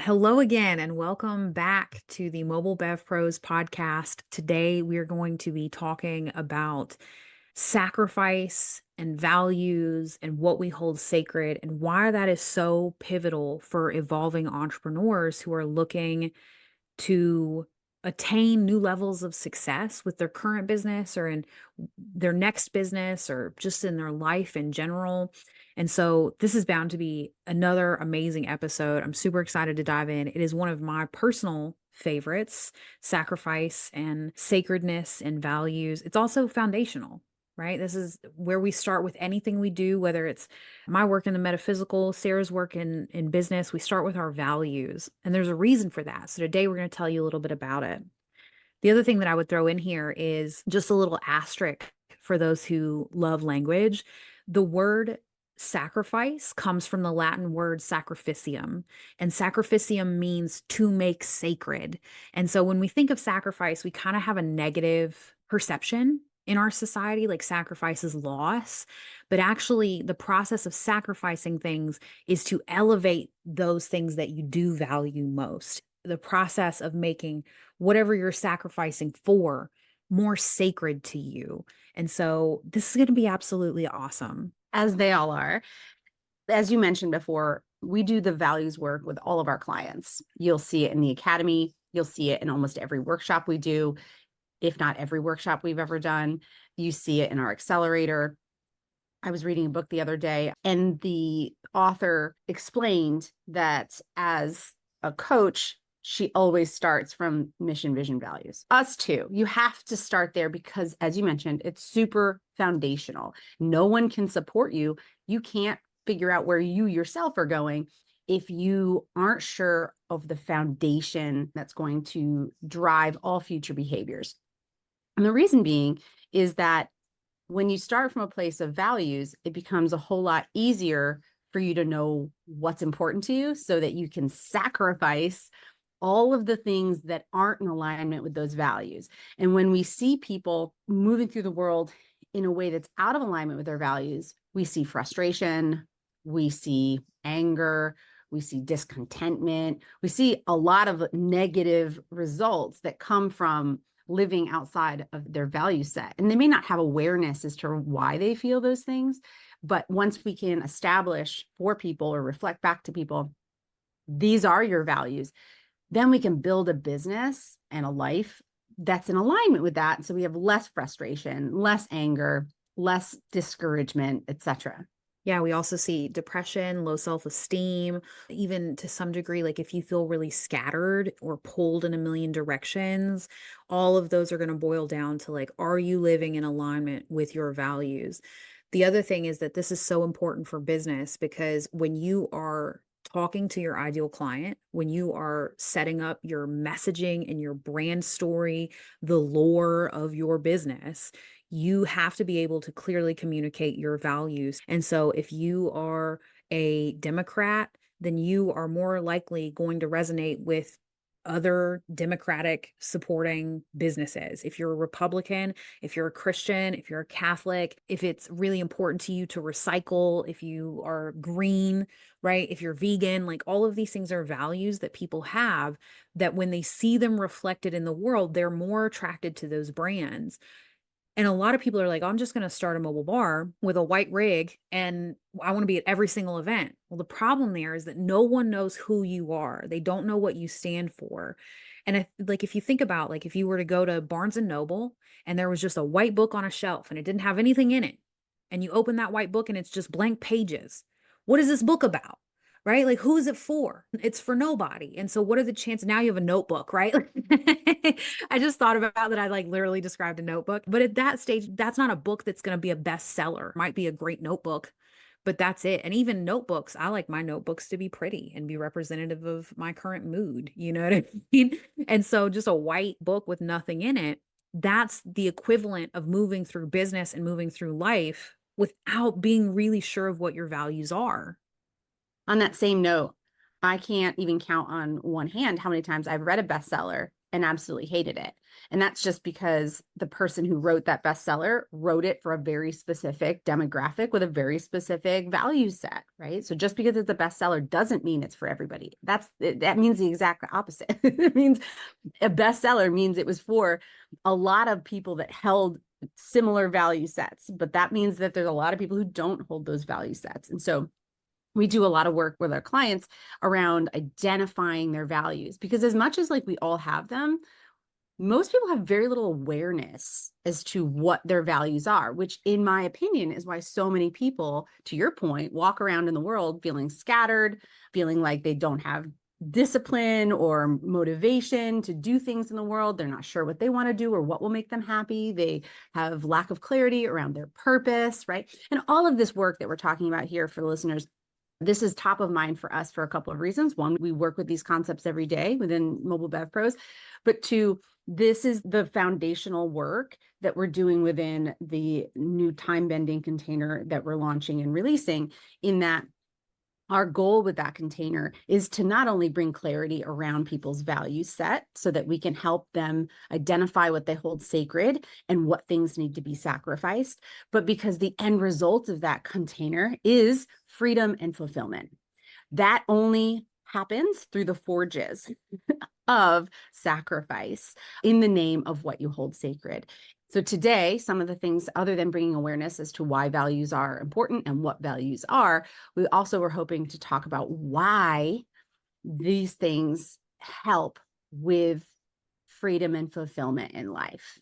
Hello again, and welcome back to the Mobile Bev Pros podcast. Today, we are going to be talking about sacrifice and values and what we hold sacred and why that is so pivotal for evolving entrepreneurs who are looking to attain new levels of success with their current business or in their next business or just in their life in general. And so this is bound to be another amazing episode. I'm super excited to dive in. It is one of my personal favorites, sacrifice and sacredness and values. It's also foundational, right? This is where we start with anything we do, whether it's my work in the metaphysical, Sarah's work in business. We start with our values, and there's a reason for that. So today we're going to tell you a little bit about it. The other thing that I would throw in here is just a little asterisk for those who love language. The word sacrifice comes from the Latin word sacrificium, and sacrificium means to make sacred. And so when we think of sacrifice, we kind of have a negative perception in our society, like sacrifice is loss. But actually, the process of sacrificing things is to elevate those things that you do value most. The process of making whatever you're sacrificing for more sacred to you. And so this is going to be absolutely awesome. As they all are. As you mentioned before, we do the values work with all of our clients. You'll see it in the academy. You'll see it in almost every workshop we do, if not every workshop we've ever done. You see it in our accelerator. I was reading a book the other day, and the author explained that as a coach, she always starts from mission, vision, values. Us too. You have to start there because, as you mentioned, it's super foundational. No one can support you. You can't figure out where you yourself are going if you aren't sure of the foundation that's going to drive all future behaviors. And the reason being is that when you start from a place of values, it becomes a whole lot easier for you to know what's important to you so that you can sacrifice all of the things that aren't in alignment with those values. And when we see people moving through the world in a way that's out of alignment with their values, we see frustration, we see anger, we see discontentment, we see a lot of negative results that come from living outside of their value set. And they may not have awareness as to why they feel those things, but once we can establish for people or reflect back to people, these are your values, then we can build a business and a life that's in alignment with that. So we have less frustration, less anger, less discouragement, etc. Yeah, we also see depression, low self-esteem, even to some degree, like if you feel really scattered or pulled in a million directions, all of those are going to boil down to like, are you living in alignment with your values? The other thing is that this is so important for business because when you are talking to your ideal client, when you are setting up your messaging and your brand story, the lore of your business, you have to be able to clearly communicate your values. And so if you are a Democrat, then you are more likely going to resonate with other Democratic supporting businesses. If you're a Republican, if you're a Christian, if you're a Catholic, if it's really important to you to recycle, if you are green, right? If you're vegan, like all of these things are values that people have that when they see them reflected in the world, they're more attracted to those brands. And a lot of people are like, oh, I'm just going to start a mobile bar with a white rig and I want to be at every single event. Well, the problem there is that no one knows who you are. They don't know what you stand for. And if you think about like if you were to go to Barnes and Noble and there was just a white book on a shelf and it didn't have anything in it, and you open that white book and it's just blank pages, what is this book about? Right? Like, who is it for? It's for nobody. And so what are the chances? Now you have a notebook, right? I just thought about that. I like literally described a notebook, but at that stage, that's not a book that's going to be a bestseller. It might be a great notebook, but that's it. And even notebooks, I like my notebooks to be pretty and be representative of my current mood. You know what I mean? And so just a white book with nothing in it, that's the equivalent of moving through business and moving through life without being really sure of what your values are. On that same note, I can't even count on one hand how many times I've read a bestseller and absolutely hated it. And that's just because the person who wrote that bestseller wrote it for a very specific demographic with a very specific value set, right? So just because it's a bestseller doesn't mean it's for everybody. That means the exact opposite. It means a bestseller means it was for a lot of people that held similar value sets, but that means that there's a lot of people who don't hold those value sets. And so we do a lot of work with our clients around identifying their values, because as much as like we all have them, most people have very little awareness as to what their values are, which in my opinion is why so many people, to your point, walk around in the world feeling scattered, feeling like they don't have discipline or motivation to do things in the world. They're not sure what they want to do or what will make them happy. They have lack of clarity around their purpose, right? And all of this work that we're talking about here for the listeners, this is top of mind for us for a couple of reasons. One, we work with these concepts every day within Mobile Bev Pros, but two, this is the foundational work that we're doing within the new time bending container that we're launching and releasing, in that our goal with that container is to not only bring clarity around people's value set so that we can help them identify what they hold sacred and what things need to be sacrificed, but because the end result of that container is freedom and fulfillment. That only happens through the forges of sacrifice in the name of what you hold sacred. So today, some of the things, other than bringing awareness as to why values are important and what values are, we also were hoping to talk about why these things help with freedom and fulfillment in life.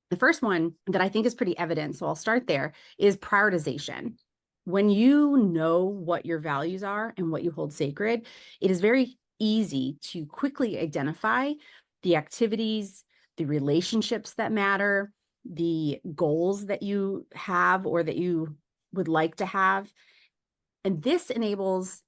The first one that I think is pretty evident, so I'll start there, is prioritization. When you know what your values are and what you hold sacred, it is very easy to quickly identify the activities, the relationships that matter, the goals that you have or that you would like to have. And this enables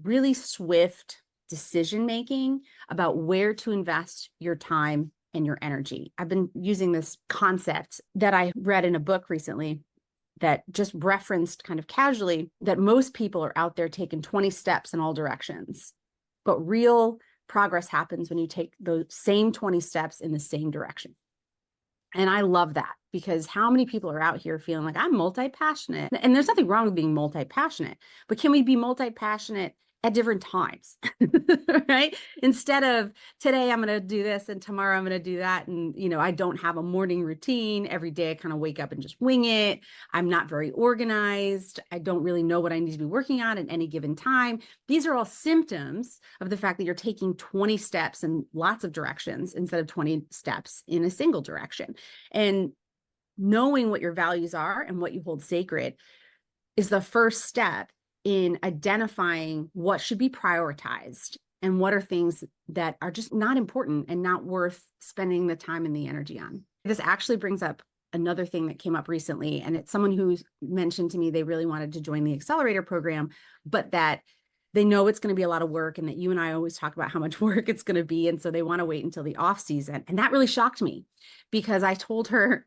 really swift decision making about where to invest your time and your energy. I've been using this concept that I read in a book recently that just referenced kind of casually that most people are out there taking 20 steps in all directions. But real progress happens when you take those same 20 steps in the same direction. And I love that, because how many people are out here feeling like I'm multi-passionate? And there's nothing wrong with being multi-passionate, but can we be multi-passionate at different times, right? Instead of today I'm going to do this and tomorrow I'm going to do that. And, I don't have a morning routine. Every day I kind of wake up and just wing it. I'm not very organized. I don't really know what I need to be working on at any given time. These are all symptoms of the fact that you're taking 20 steps in lots of directions instead of 20 steps in a single direction. And knowing what your values are and what you hold sacred is the first step in identifying what should be prioritized and what are things that are just not important and not worth spending the time and the energy on. This actually brings up another thing that came up recently, and it's someone who's mentioned to me they really wanted to join the accelerator program, but that they know it's going to be a lot of work, and that you and I always talk about how much work it's going to be. And so they want to wait until the off season. And that really shocked me, because I told her,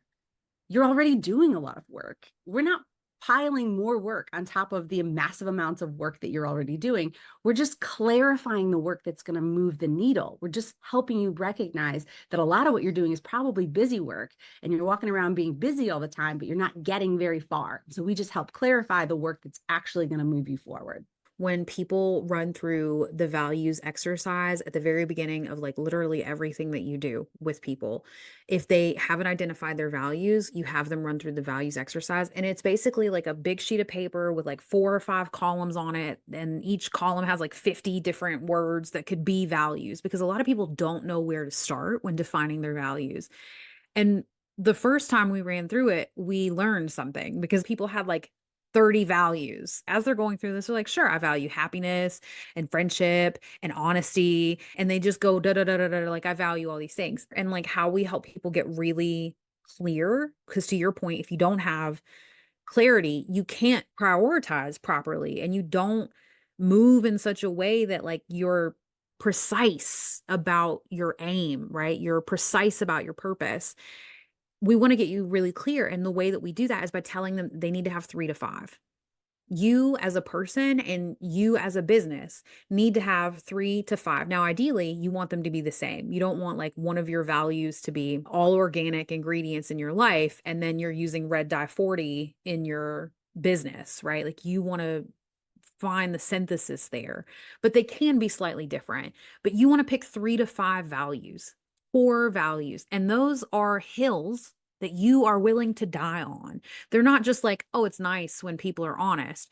you're already doing a lot of work. We're not piling more work on top of the massive amounts of work that you're already doing. We're just clarifying the work that's going to move the needle. We're just helping you recognize that a lot of what you're doing is probably busy work, and you're walking around being busy all the time, but you're not getting very far. So we just help clarify the work that's actually going to move you forward. When people run through the values exercise at the very beginning of like literally everything that you do with people, if they haven't identified their values, you have them run through the values exercise. And it's basically like a big sheet of paper with like 4 or 5 columns on it. And each column has like 50 different words that could be values, because a lot of people don't know where to start when defining their values. And the first time we ran through it, we learned something, because people had like 30 values. As they're going through this, they're like, sure, I value happiness and friendship and honesty. And they just go da da da da da, like, I value all these things. And like how we help people get really clear, because to your point, if you don't have clarity, you can't prioritize properly, and you don't move in such a way that like you're precise about your aim, right? You're precise about your purpose. We want to get you really clear. And the way that we do that is by telling them they need to have 3 to 5. You as a person and you as a business need to have 3 to 5. Now, ideally, you want them to be the same. You don't want like one of your values to be all organic ingredients in your life and then you're using red dye 40 in your business, right? Like you want to find the synthesis there, but they can be slightly different. But you want to pick 3 to 5 values, core values, and those are hills that you are willing to die on. They're not just like, oh, it's nice when people are honest.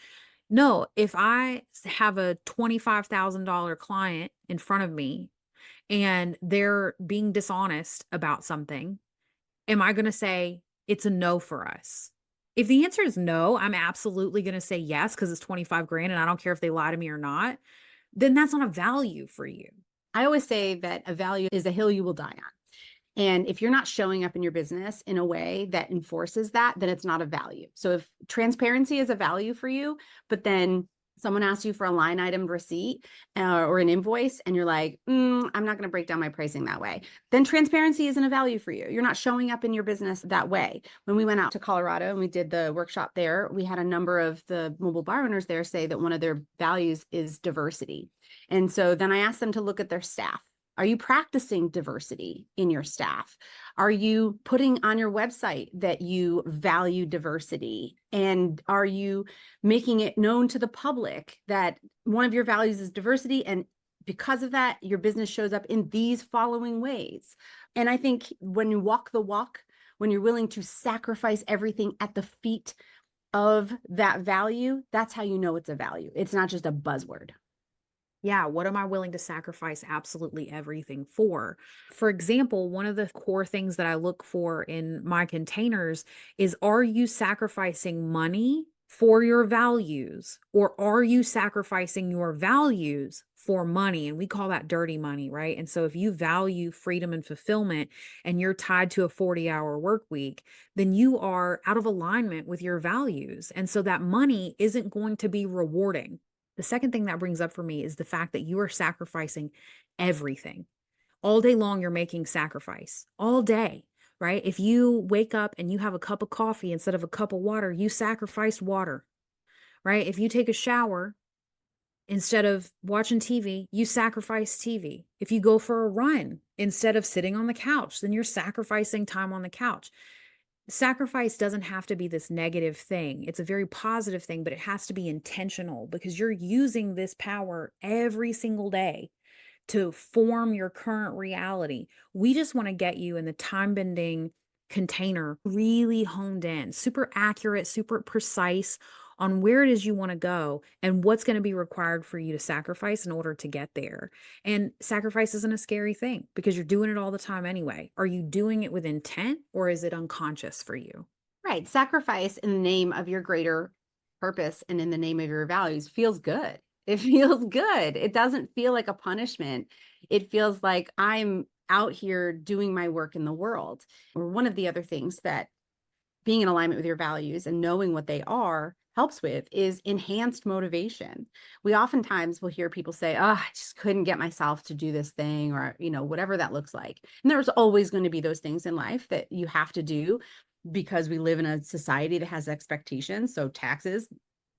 No, if I have a $25,000 client in front of me and they're being dishonest about something, am I going to say it's a no for us? If the answer is no, I'm absolutely going to say yes because it's 25 grand and I don't care if they lie to me or not. Then that's not a value for you. I always say that a value is a hill you will die on. And if you're not showing up in your business in a way that enforces that, then it's not a value. So if transparency is a value for you, but then someone asks you for a line item receipt or an invoice, and you're like, I'm not going to break down my pricing that way, then transparency isn't a value for you. You're not showing up in your business that way. When we went out to Colorado and we did the workshop there, we had a number of the mobile bar owners there say that one of their values is diversity. And so then I asked them to look at their staff. Are you practicing diversity in your staff? Are you putting on your website that you value diversity? And are you making it known to the public that one of your values is diversity? And because of that, your business shows up in these following ways. And I think when you walk the walk, when you're willing to sacrifice everything at the feet of that value, that's how you know it's a value. It's not just a buzzword. Yeah, what am I willing to sacrifice absolutely everything for? For example, one of the core things that I look for in my containers is, are you sacrificing money for your values or are you sacrificing your values for money? And we call that dirty money, right? And so if you value freedom and fulfillment and you're tied to a 40-hour work week, then you are out of alignment with your values. And so that money isn't going to be rewarding. The second thing that brings up for me is the fact that you are sacrificing everything. All day long, you're making sacrifice all day, right? If you wake up and you have a cup of coffee instead of a cup of water, you sacrificed water, right? If you take a shower instead of watching TV, you sacrifice TV. If you go for a run instead of sitting on the couch, then you're sacrificing time on the couch. Sacrifice doesn't have to be this negative thing. It's a very positive thing, but it has to be intentional because you're using this power every single day to form your current reality. We just want to get you in the time bending container really honed in, super accurate, super precise on where it is you want to go and what's going to be required for you to sacrifice in order to get there. And sacrifice isn't a scary thing because you're doing it all the time anyway. Are you doing it with intent or is it unconscious for you? Right. Sacrifice in the name of your greater purpose and in the name of your values feels good. It feels good. It doesn't feel like a punishment. It feels like I'm out here doing my work in the world. Or one of the other things that being in alignment with your values and knowing what they are helps with is enhanced motivation. We oftentimes will hear people say, "Oh, I just couldn't get myself to do this thing," or, whatever that looks like. And there's always going to be those things in life that you have to do because we live in a society that has expectations. So taxes,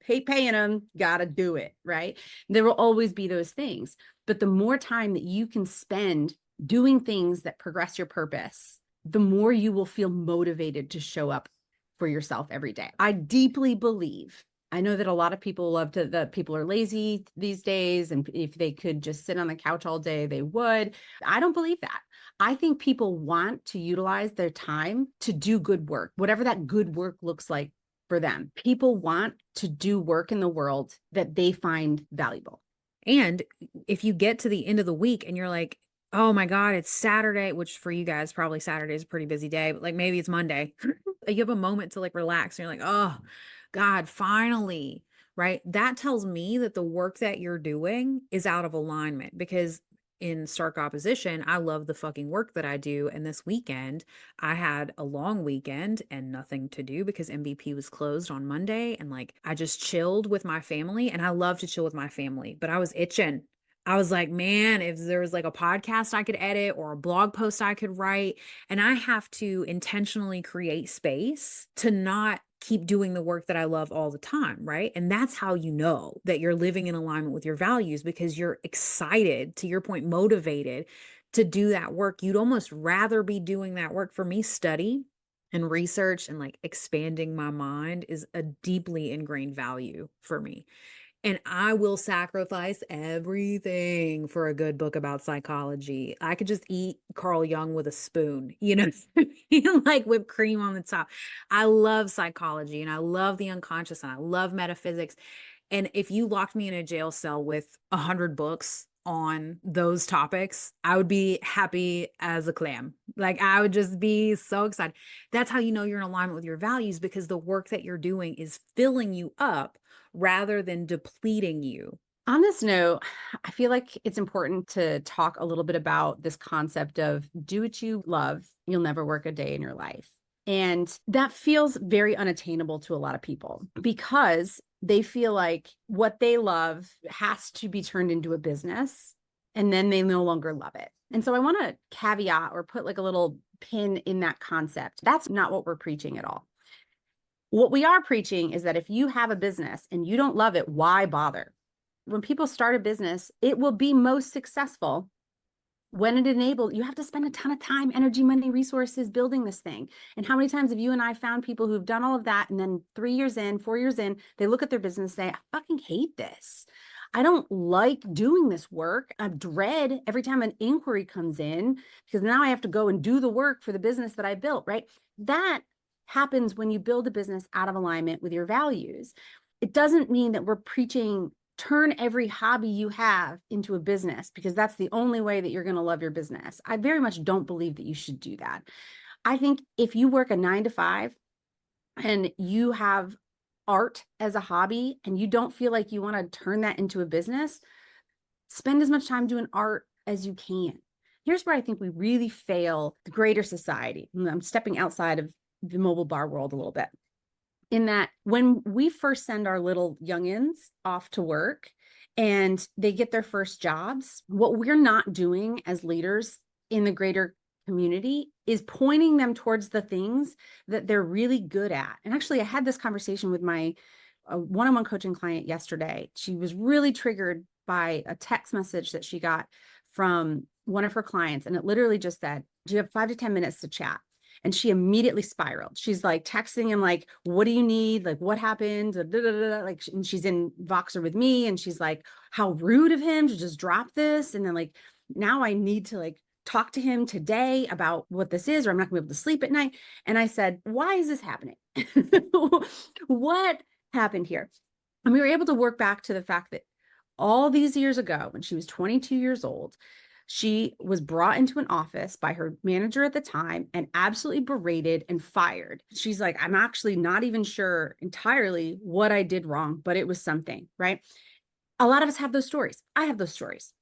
hate paying them, gotta do it, right? There will always be those things. But the more time that you can spend doing things that progress your purpose, the more you will feel motivated to show up for yourself every day. I deeply believe, I know that a lot of people that people are lazy these days, and if they could just sit on the couch all day, they would. I don't believe that. I think people want to utilize their time to do good work, whatever that good work looks like for them. People want to do work in the world that they find valuable. And if you get to the end of the week and you're like, oh my God, it's Saturday, which for you guys, probably Saturday is a pretty busy day, but like maybe it's Monday. You have a moment to like relax and you're like, oh God, finally, right? That tells me that the work that you're doing is out of alignment because in stark opposition, I love the fucking work that I do. And this weekend, I had a long weekend and nothing to do because MVP was closed on Monday. And like, I just chilled with my family and I love to chill with my family, but I was itching. I was like, man, if there was like a podcast I could edit or a blog post I could write, and I have to intentionally create space to not keep doing the work that I love all the time, right? And that's how you know that you're living in alignment with your values, because you're excited, to your point, motivated to do that work. You'd almost rather be doing that work. For me, study and research and like expanding my mind is a deeply ingrained value for me. And I will sacrifice everything for a good book about psychology. I could just eat Carl Jung with a spoon, like whipped cream on the top. I love psychology and I love the unconscious and I love metaphysics. And if you locked me in a jail cell with 100 books on those topics, I would be happy as a clam. Like I would just be so excited. That's how you know you're in alignment with your values, because the work that you're doing is filling you up rather than depleting you. On this note, I feel like it's important to talk a little bit about this concept of do what you love, you'll never work a day in your life. And that feels very unattainable to a lot of people because they feel like what they love has to be turned into a business and then they no longer love it. And so I want to caveat or put like a little pin in that concept. That's not what we're preaching at all. What we are preaching is that if you have a business and you don't love it, why bother? When people start a business, it will be most successful when it enables, you have to spend a ton of time, energy, money, resources building this thing. And how many times have you and I found people who've done all of that, and then 3 years in, 4 years in, they look at their business and say, I fucking hate this. I don't like doing this work. I dread every time an inquiry comes in because now I have to go and do the work for the business that I built, right? That happens when you build a business out of alignment with your values. It doesn't mean that we're preaching turn every hobby you have into a business because that's the only way that you're going to love your business. I very much don't believe that you should do that. I think if you work a 9 to 5 and you have art as a hobby and you don't feel like you want to turn that into a business, spend as much time doing art as you can. Here's where I think we really fail the greater society. I'm stepping outside of the mobile bar world a little bit. In that when we first send our little youngins off to work and they get their first jobs, what we're not doing as leaders in the greater community is pointing them towards the things that they're really good at. And actually, I had this conversation with my one-on-one coaching client yesterday. She was really triggered by a text message that she got from one of her clients. And it literally just said, do you have 5 to 10 minutes to chat? And she immediately spiraled. She's like texting him, like, what do you need? Like, what happened? Like, and she's in Voxer with me. And she's like, how rude of him to just drop this. And then like, now I need to like talk to him today about what this is, or I'm not gonna be able to sleep at night. And I said, why is this happening? What happened here? And we were able to work back to the fact that all these years ago, when she was 22 years old, she was brought into an office by her manager at the time and absolutely berated and fired. She's like, I'm actually not even sure entirely what I did wrong, but it was something, right? A lot of us have those stories. I have those stories.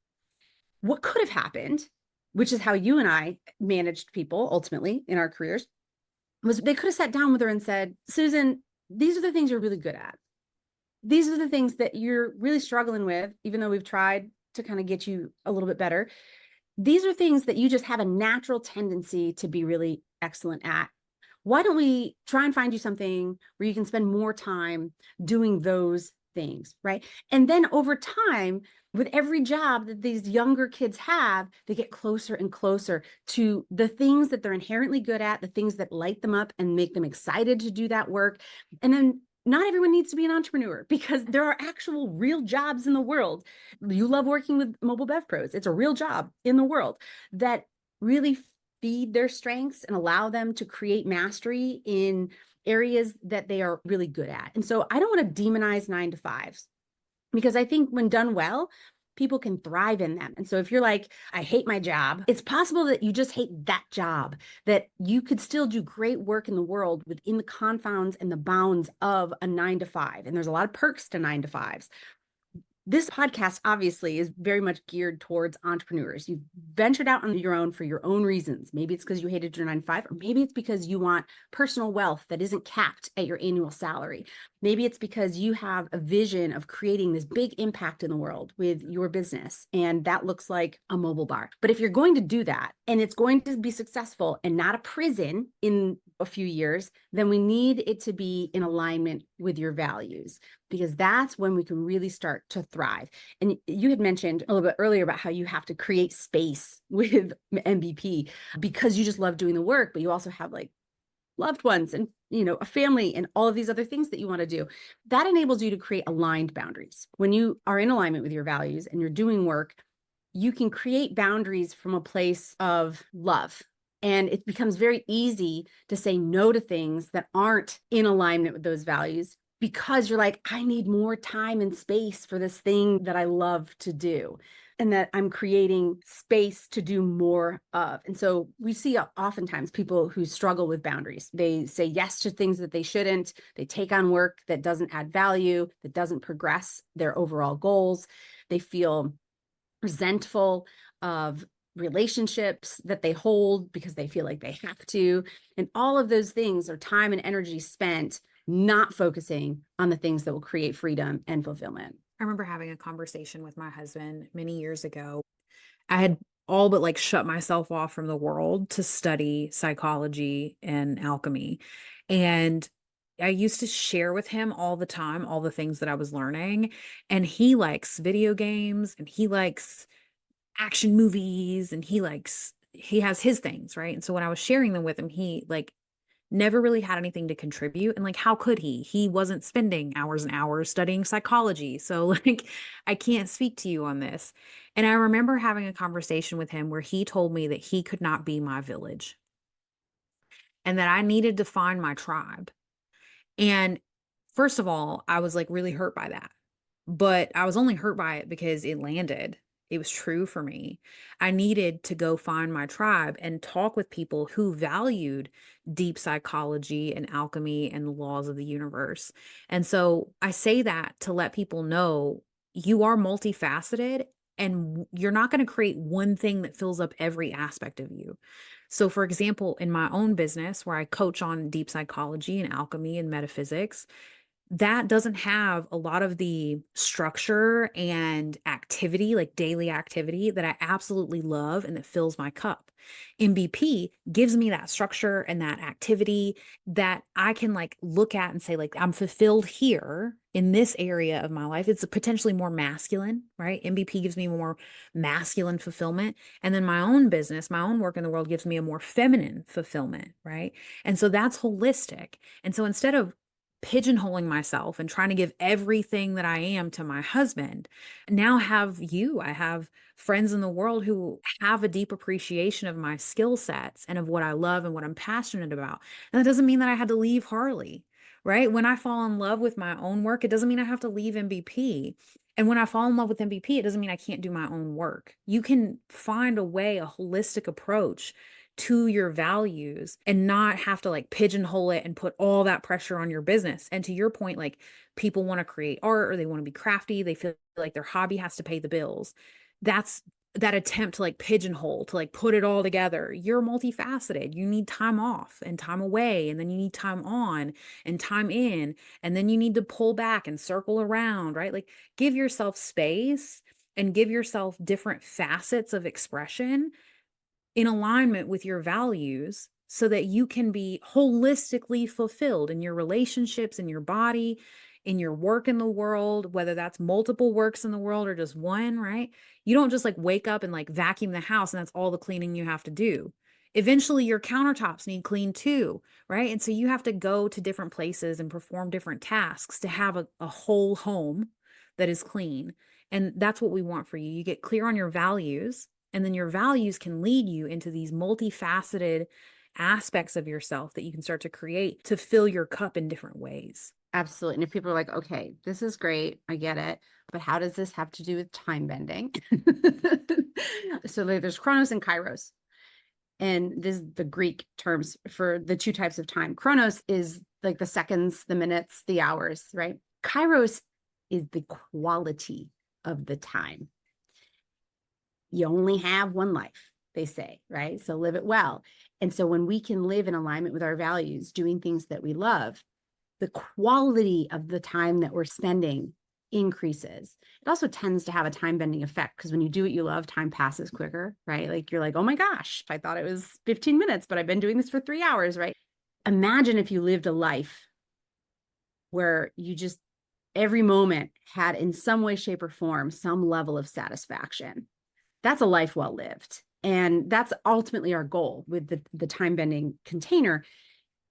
What could have happened, which is how you and I managed people ultimately in our careers, was they could have sat down with her and said, Susan, these are the things you're really good at. These are the things that you're really struggling with, even though we've tried to kind of get you a little bit better. These are things that you just have a natural tendency to be really excellent at. Why don't we try and find you something where you can spend more time doing those things, right? And then over time, with every job that these younger kids have, they get closer and closer to the things that they're inherently good at, the things that light them up and make them excited to do that work. And then not everyone needs to be an entrepreneur because there are actual real jobs in the world. You love working with Mobile Bev Pros. It's a real job in the world that really feed their strengths and allow them to create mastery in areas that they are really good at. And so I don't want to demonize 9 to 5s because I think when done well, people can thrive in them. And so if you're like, I hate my job, it's possible that you just hate that job, that you could still do great work in the world within the confines and the bounds of a 9 to 5. And there's a lot of perks to 9 to 5s. This podcast obviously is very much geared towards entrepreneurs. You've ventured out on your own for your own reasons. Maybe it's because you hated your 9 to 5, or maybe it's because you want personal wealth that isn't capped at your annual salary. Maybe it's because you have a vision of creating this big impact in the world with your business, and that looks like a mobile bar. But if you're going to do that and it's going to be successful and not a prison in a few years, then we need it to be in alignment with your values, because that's when we can really start to thrive. And you had mentioned a little bit earlier about how you have to create space with MVP because you just love doing the work, but you also have like loved ones and a family and all of these other things that you want to do. That enables you to create aligned boundaries. When you are in alignment with your values and you're doing work, you can create boundaries from a place of love. And it becomes very easy to say no to things that aren't in alignment with those values because you're like, I need more time and space for this thing that I love to do and that I'm creating space to do more of. And so we see oftentimes people who struggle with boundaries. They say yes to things that they shouldn't. They take on work that doesn't add value, that doesn't progress their overall goals. They feel resentful of relationships that they hold because they feel like they have to. And all of those things are time and energy spent not focusing on the things that will create freedom and fulfillment. I remember having a conversation with my husband many years ago. I had all but like shut myself off from the world to study psychology and alchemy. And I used to share with him all the time all the things that I was learning. And he likes video games and he likes action movies and he has his things, right? And so when I was sharing them with him, he like never really had anything to contribute. And like, how could he? He wasn't spending hours and hours studying psychology. So, like, I can't speak to you on this. And I remember having a conversation with him where he told me that he could not be my village and that I needed to find my tribe. And first of all, I was like really hurt by that. But I was only hurt by it because it landed. It was true for me. I needed to go find my tribe and talk with people who valued deep psychology and alchemy and the laws of the universe. And so I say that to let people know you are multifaceted and you're not going to create one thing that fills up every aspect of you. So, for example, in my own business where I coach on deep psychology and alchemy and metaphysics, that doesn't have a lot of the structure and activity, like daily activity that I absolutely love and that fills my cup. MBP gives me that structure and that activity that I can like look at and say, like, I'm fulfilled here in this area of my life. It's potentially more masculine, right? MBP gives me more masculine fulfillment. And then my own business, my own work in the world gives me a more feminine fulfillment, right? And so that's holistic. And so instead of pigeonholing myself and trying to give everything that I am to my husband. Now I have friends in the world who have a deep appreciation of my skill sets and of what I love and what I'm passionate about. And that doesn't mean that I had to leave Harley, right? When I fall in love with my own work, it doesn't mean I have to leave MVP. And when I fall in love with MVP, it doesn't mean I can't do my own work. You can find a way, a holistic approach to your values and not have to like pigeonhole it and put all that pressure on your business. And to your point, like people want to create art or they want to be crafty, they feel like their hobby has to pay the bills. That's that attempt to like pigeonhole, to like put it all together. You're multifaceted. You need time off and time away, and then you need time on and time in, and then you need to pull back and circle around, right? Like give yourself space and give yourself different facets of expression in alignment with your values so that you can be holistically fulfilled in your relationships, in your body, in your work in the world, whether that's multiple works in the world or just one, right? You don't just like wake up and like vacuum the house and that's all the cleaning you have to do. Eventually, your countertops need clean too, right? And so you have to go to different places and perform different tasks to have a whole home that is clean. And that's what we want for you. You get clear on your values, and then your values can lead you into these multifaceted aspects of yourself that you can start to create to fill your cup in different ways. Absolutely. And if people are like, okay, this is great, I get it, but how does this have to do with time bending? So there's Chronos and Kairos. And this is the Greek terms for the two types of time. Chronos is like the seconds, the minutes, the hours, right? Kairos is the quality of the time. You only have one life, they say, right? So live it well. And so when we can live in alignment with our values, doing things that we love, the quality of the time that we're spending increases. It also tends to have a time bending effect because when you do what you love, time passes quicker, right? Like you're like, oh my gosh, I thought it was 15 minutes, but I've been doing this for 3 hours, right? Imagine if you lived a life where you just every moment had in some way, shape, or form some level of satisfaction. That's a life well lived. And that's ultimately our goal with the time bending container,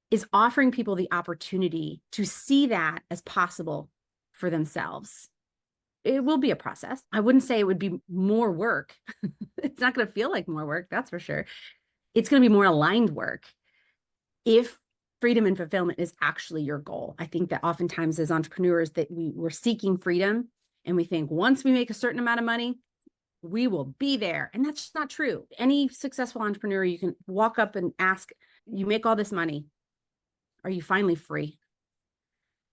is offering people the opportunity to see that as possible for themselves. It will be a process. I wouldn't say it would be more work. It's not going to feel like more work, that's for sure. It's going to be more aligned work if freedom and fulfillment is actually your goal. I think that oftentimes as entrepreneurs that we're seeking freedom and we think once we make a certain amount of money, we will be there. And that's just not true. Any successful entrepreneur, you can walk up and ask, you make all this money, are you finally free?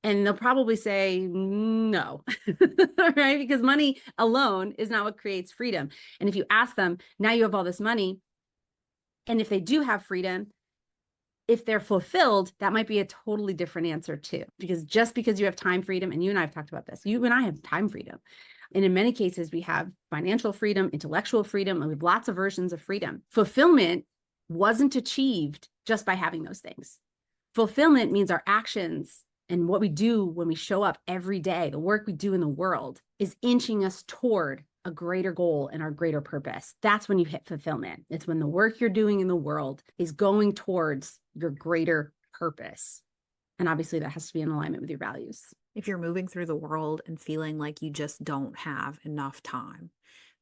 And they'll probably say no, right? Because money alone is not what creates freedom. And if you ask them, now you have all this money, and if they do have freedom, if they're fulfilled, that might be a totally different answer too. Because just because you have time freedom, and you and I have talked about this, you and I have time freedom. And in many cases, we have financial freedom, intellectual freedom, and we have lots of versions of freedom. Fulfillment wasn't achieved just by having those things. Fulfillment means our actions and what we do when we show up every day, the work we do in the world, is inching us toward a greater goal and our greater purpose. That's when you hit fulfillment. It's when the work you're doing in the world is going towards your greater purpose. And obviously that has to be in alignment with your values. If you're moving through the world and feeling like you just don't have enough time,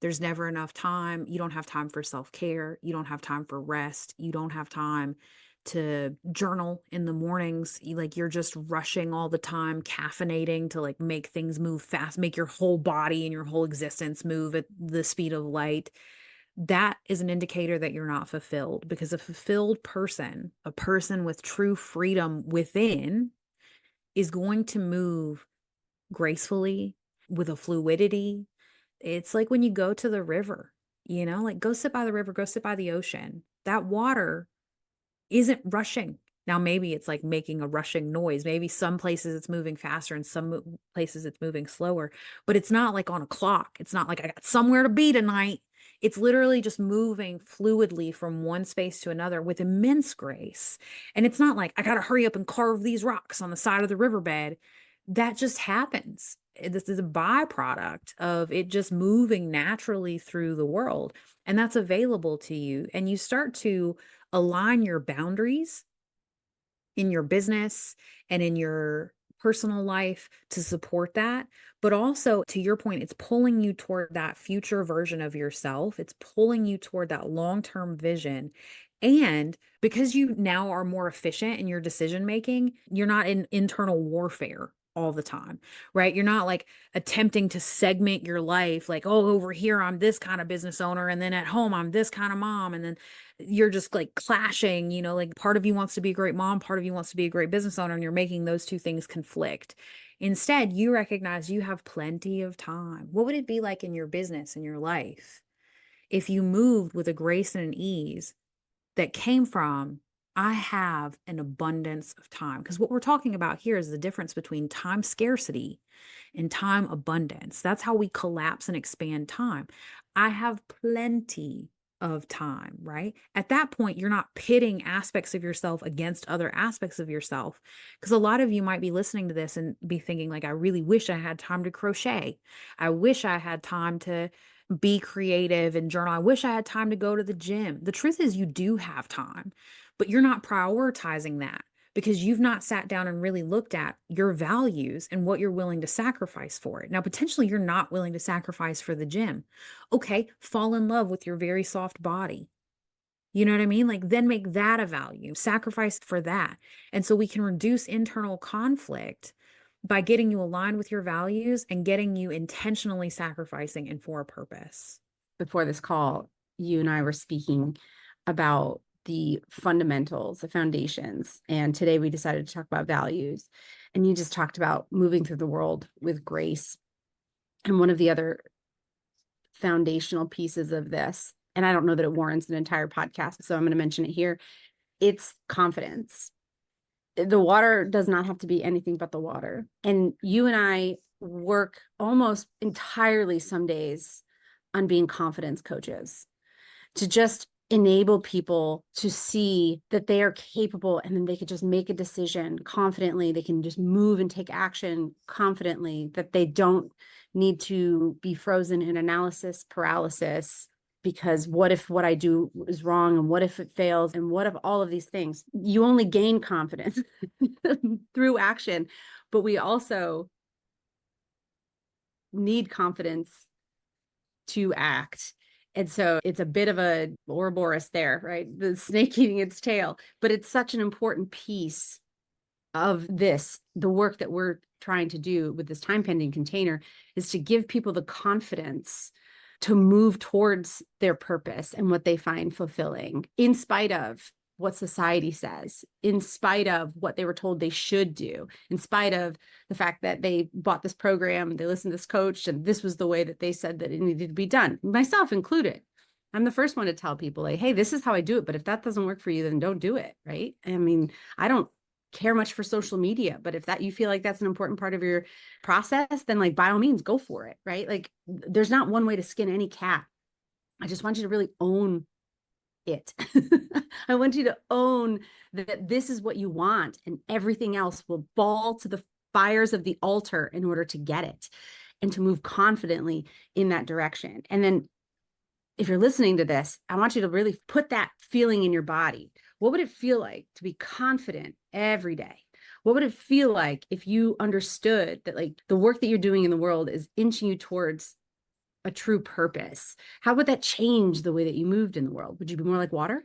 there's never enough time. You don't have time for self-care. You don't have time for rest. You don't have time to journal in the mornings. You're just rushing all the time, caffeinating to like make things move fast, make your whole body and your whole existence move at the speed of light. That is an indicator that you're not fulfilled, because a fulfilled person, a person with true freedom within, is going to move gracefully with a fluidity. It's like when you go to the river, like go sit by the river, go sit by the ocean. That water isn't rushing. Now, maybe it's like making a rushing noise. Maybe some places it's moving faster and some places it's moving slower, but it's not like on a clock. It's not like I got somewhere to be tonight. It's literally just moving fluidly from one space to another with immense grace. And it's not like I got to hurry up and carve these rocks on the side of the riverbed. That just happens. This is a byproduct of it just moving naturally through the world. And that's available to you. And you start to align your boundaries in your business and in your personal life to support that. But also, to your point, it's pulling you toward that future version of yourself. It's pulling you toward that long-term vision. And because you now are more efficient in your decision making, you're not in internal warfare all the time, right? You're not like attempting to segment your life like, oh, over here, I'm this kind of business owner. And then at home, I'm this kind of mom. And then you're just like clashing, like part of you wants to be a great mom, part of you wants to be a great business owner, and you're making those two things conflict. Instead, you recognize you have plenty of time. What would it be like in your business, in your life, if you moved with a grace and an ease that came from, I have an abundance of time? Because what we're talking about here is the difference between time scarcity and time abundance. That's how we collapse and expand time. I have plenty of time, right? At that point, you're not pitting aspects of yourself against other aspects of yourself. Because a lot of you might be listening to this and be thinking, like, I really wish I had time to crochet. I wish I had time to be creative and journal. I wish I had time to go to the gym. The truth is, you do have time, but you're not prioritizing that because you've not sat down and really looked at your values and what you're willing to sacrifice for it. Now, potentially you're not willing to sacrifice for the gym. Okay, fall in love with your very soft body. You know what I mean? Like, then make that a value, sacrifice for that. And so we can reduce internal conflict by getting you aligned with your values and getting you intentionally sacrificing and for a purpose. Before this call, you and I were speaking about the fundamentals, the foundations. And today we decided to talk about values. And you just talked about moving through the world with grace. And one of the other foundational pieces of this, and I don't know that it warrants an entire podcast, so I'm going to mention it here, it's confidence. The water does not have to be anything but the water. And you and I work almost entirely some days on being confidence coaches, to just enable people to see that they are capable, and then they could just make a decision confidently. They can just move and take action confidently, that they don't need to be frozen in analysis paralysis. Because what if what I do is wrong? And what if it fails? And what if all of these things? You only gain confidence through action, but we also need confidence to act. And so it's a bit of a Ouroboros there, right? The snake eating its tail, but it's such an important piece of this. The work that we're trying to do with this time pending container is to give people the confidence to move towards their purpose and what they find fulfilling, in spite of what society says, in spite of what they were told they should do, in spite of the fact that they bought this program, they listened to this coach, and this was the way that they said that it needed to be done, myself included. I'm the first one to tell people, like, hey, this is how I do it. But if that doesn't work for you, then don't do it. Right. I mean, I don't care much for social media, but if that you feel like that's an important part of your process, then like by all means go for it. Right. Like there's not one way to skin any cat. I just want you to really own it. I want you to own that this is what you want, and everything else will fall to the fires of the altar in order to get it and to move confidently in that direction. And then if you're listening to this, I want you to really put that feeling in your body. What would it feel like to be confident every day? What would it feel like if you understood that like the work that you're doing in the world is inching you towards a true purpose? How would that change the way that you moved in the world? Would you be more like water?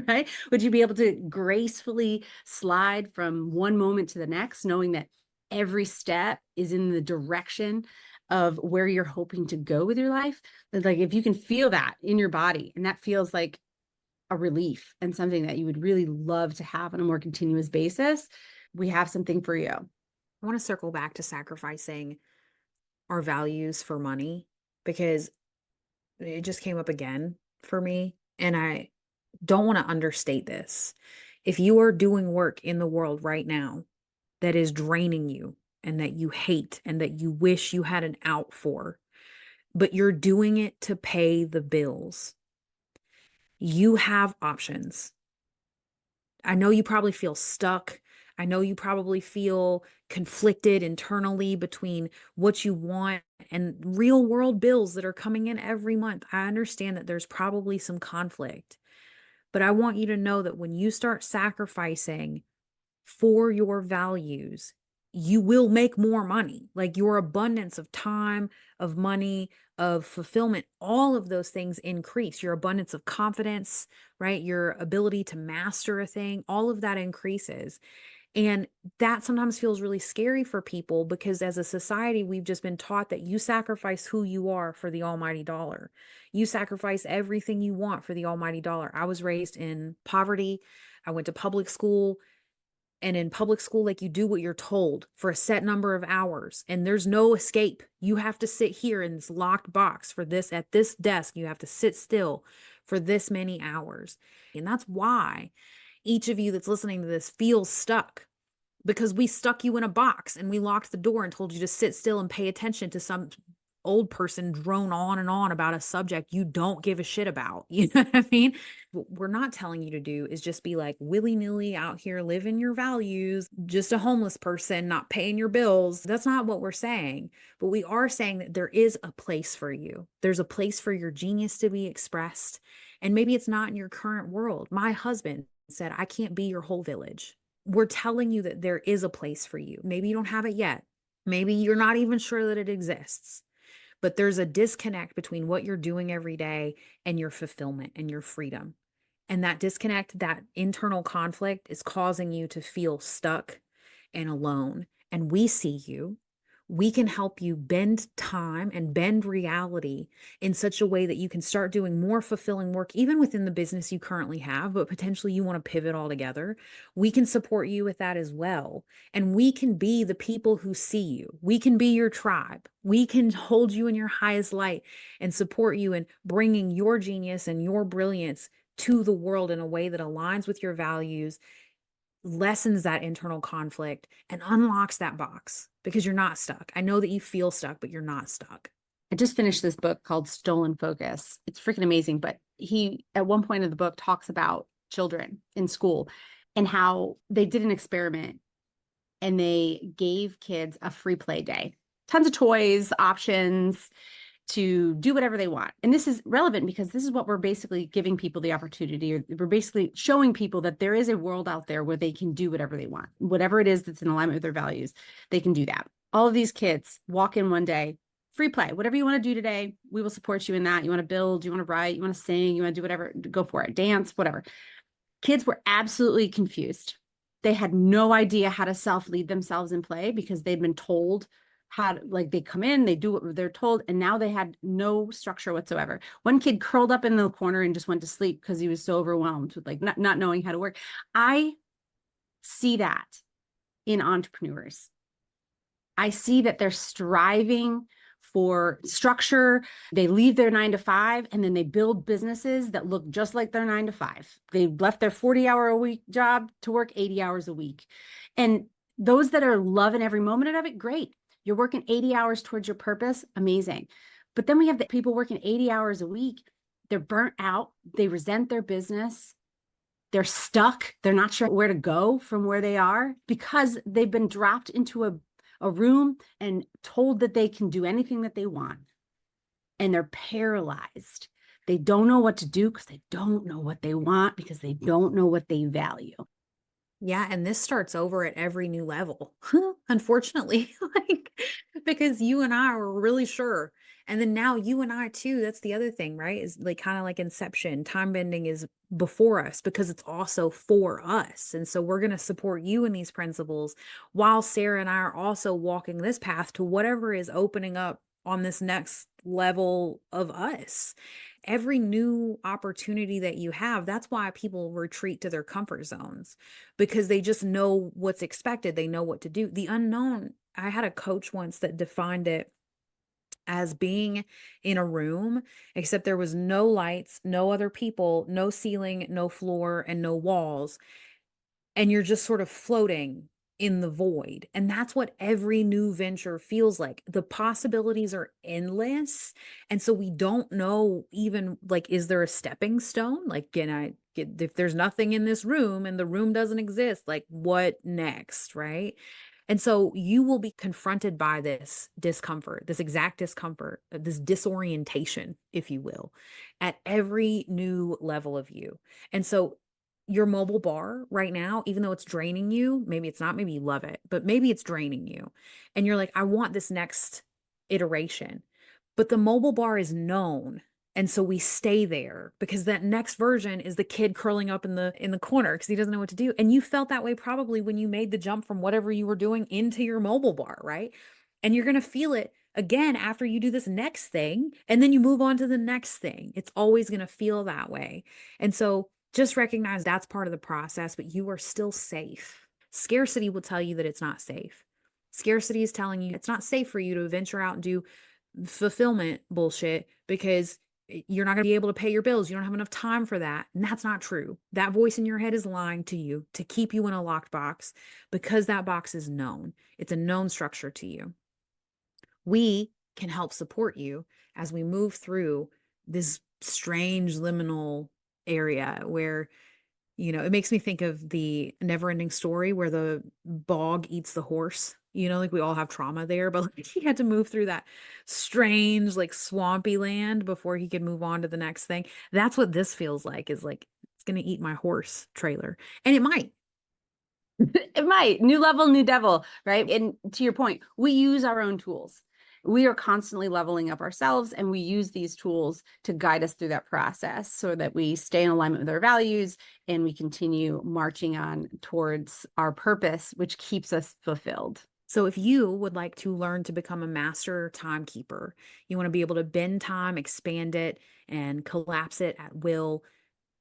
Right? Would you be able to gracefully slide from one moment to the next, knowing that every step is in the direction of where you're hoping to go with your life? Like if you can feel that in your body, and that feels like a relief and something that you would really love to have on a more continuous basis, we have something for you. I want to circle back to sacrificing our values for money because it just came up again for me. And I don't want to understate this. If you are doing work in the world right now that is draining you and that you hate and that you wish you had an out for, but you're doing it to pay the bills, you have options. I know you probably feel stuck. I know you probably feel conflicted internally between what you want and real world bills that are coming in every month. I understand that there's probably some conflict, but I want you to know that when you start sacrificing for your values, you will make more money. Like your abundance of time, of money, of fulfillment, all of those things increase. Your abundance of confidence, right? Your ability to master a thing, all of that increases. And that sometimes feels really scary for people because as a society, we've just been taught that you sacrifice who you are for the almighty dollar. You sacrifice everything you want for the almighty dollar. I was raised in poverty. I went to public school. And in public school, like you do what you're told for a set number of hours, and there's no escape. You have to sit here in this locked box for this, at this desk, you have to sit still for this many hours. And that's why each of you that's listening to this feels stuck, because we stuck you in a box and we locked the door and told you to sit still and pay attention to some old person drone on and on about a subject you don't give a shit about. You know what I mean? What we're not telling you to do is just be like willy-nilly out here living your values, just a homeless person, not paying your bills. That's not what we're saying. But we are saying that there is a place for you. There's a place for your genius to be expressed. And maybe it's not in your current world. My husband said, I can't be your whole village. We're telling you that there is a place for you. Maybe you don't have it yet. Maybe you're not even sure that it exists. But there's a disconnect between what you're doing every day and your fulfillment and your freedom. And that disconnect, that internal conflict is causing you to feel stuck and alone. And we see you. We can help you bend time and bend reality in such a way that you can start doing more fulfilling work, even within the business you currently have, but potentially you want to pivot altogether. We can support you with that as well. And we can be the people who see you. We can be your tribe. We can hold you in your highest light and support you in bringing your genius and your brilliance to the world in a way that aligns with your values, lessens that internal conflict, and unlocks that box because you're not stuck. I know that you feel stuck, but you're not stuck. I just finished this book called Stolen Focus. It's freaking amazing, but He, at one point in the book, talks about children in school and how they did an experiment and they gave kids a free play day, tons of toys, options to do whatever they want. And this is relevant because this is what we're basically giving people the opportunity, or we're basically showing people that there is a world out there where they can do whatever they want, whatever it is that's in alignment with their values, they can do that. All of these kids walk in one day, free play, whatever you want to do today, we will support you in that. You want to build, you want to write, you want to sing, you want to do whatever, go for it, dance, whatever. Kids were absolutely confused. They had no idea how to self-lead themselves in play because they'd been told how to, like, they come in, they do what they're told, and now they had no structure whatsoever. One kid curled up in the corner and just went to sleep because he was so overwhelmed with like not knowing how to work. I see that in entrepreneurs. I see that they're striving for structure. They leave their 9 to 5 and then they build businesses that look just like their 9 to 5. They left their 40-hour-a-week job to work 80 hours a week. And those that are loving every moment of it, great. You're working 80 hours towards your purpose, amazing. But then we have the people working 80 hours a week. They're burnt out. They resent their business. They're stuck. They're not sure where to go from where they are because they've been dropped into a room and told that they can do anything that they want. And they're paralyzed. They don't know what to do because they don't know what they want, because they don't know what they value. Yeah, and this starts over at every new level, unfortunately, like, because you and I were really sure. And then now you and I too, that's the other thing, right? Is like kind of like Inception, time bending is before us because it's also for us. And so we're going to support you in these principles while Sarah and I are also walking this path to whatever is opening up on this next level of us. Every new opportunity that you have, that's why people retreat to their comfort zones, because they just know what's expected. They know what to do. The unknown, I had a coach once that defined it as being in a room, except there was no lights, no other people, no ceiling, no floor, and no walls, and you're just sort of floating in the void. And that's what every new venture feels like. The possibilities are endless. And so we don't know, even like, is there a stepping stone? Like, can I get, if there's nothing in this room and the room doesn't exist, like what next? Right. And so you will be confronted by this discomfort, this exact discomfort, this disorientation, if you will, at every new level of you. And so your mobile bar right now, even though it's draining you, maybe it's not, maybe you love it, but maybe it's draining you. And you're like, I want this next iteration. But the mobile bar is known. And so we stay there because that next version is the kid curling up in the corner because he doesn't know what to do. And you felt that way probably when you made the jump from whatever you were doing into your mobile bar, right? And you're going to feel it again after you do this next thing and then you move on to the next thing. It's always going to feel that way. And so just recognize that's part of the process, but you are still safe. Scarcity will tell you that it's not safe. Scarcity is telling you it's not safe for you to venture out and do fulfillment bullshit because you're not going to be able to pay your bills. You don't have enough time for that. And that's not true. That voice in your head is lying to you to keep you in a locked box because that box is known. It's a known structure to you. We can help support you as we move through this strange liminal area where, you know, it makes me think of the never ending story where the bog eats the horse. You know, like we all have trauma there, but like he had to move through that strange, like swampy land before he could move on to the next thing. That's what this feels like, is like it's going to eat my horse trailer. And it might. It might. New level, new devil, right? And to your point, we use our own tools. We are constantly leveling up ourselves, and we use these tools to guide us through that process so that we stay in alignment with our values and we continue marching on towards our purpose, which keeps us fulfilled. So if you would like to learn to become a master timekeeper, you want to be able to bend time, expand it, and collapse it at will.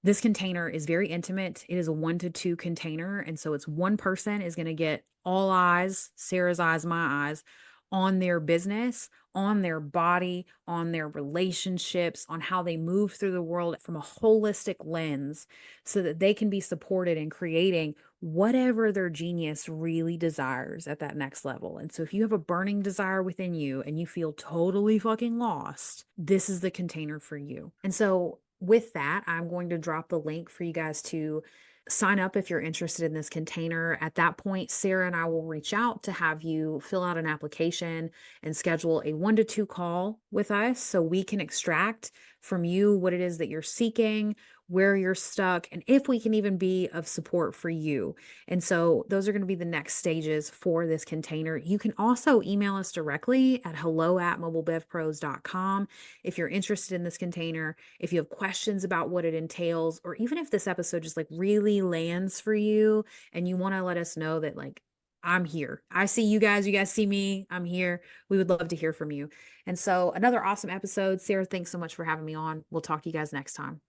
This container is very intimate. It is a 1 to 2 container. And so it's one person is going to get all eyes, Sarah's eyes, my eyes, on their business, on their body, on their relationships, on how they move through the world from a holistic lens so that they can be supported in creating whatever their genius really desires at that next level. And so if you have a burning desire within you and you feel totally fucking lost, this is the container for you. And so with that, I'm going to drop the link for you guys to sign up if you're interested in this container. At that point, Sarah and I will reach out to have you fill out an application and schedule a 1 to 2 call with us so we can extract from you what it is that you're seeking, where you're stuck, and if we can even be of support for you. And so those are going to be the next stages for this container. You can also email us directly at hello@mobilebevpros.com if you're interested in this container, if you have questions about what it entails, or even if this episode just like really lands for you and you want to let us know that like, I'm here. I see you guys see me. I'm here. We would love to hear from you. And so, another awesome episode. Sarah, thanks so much for having me on. We'll talk to you guys next time.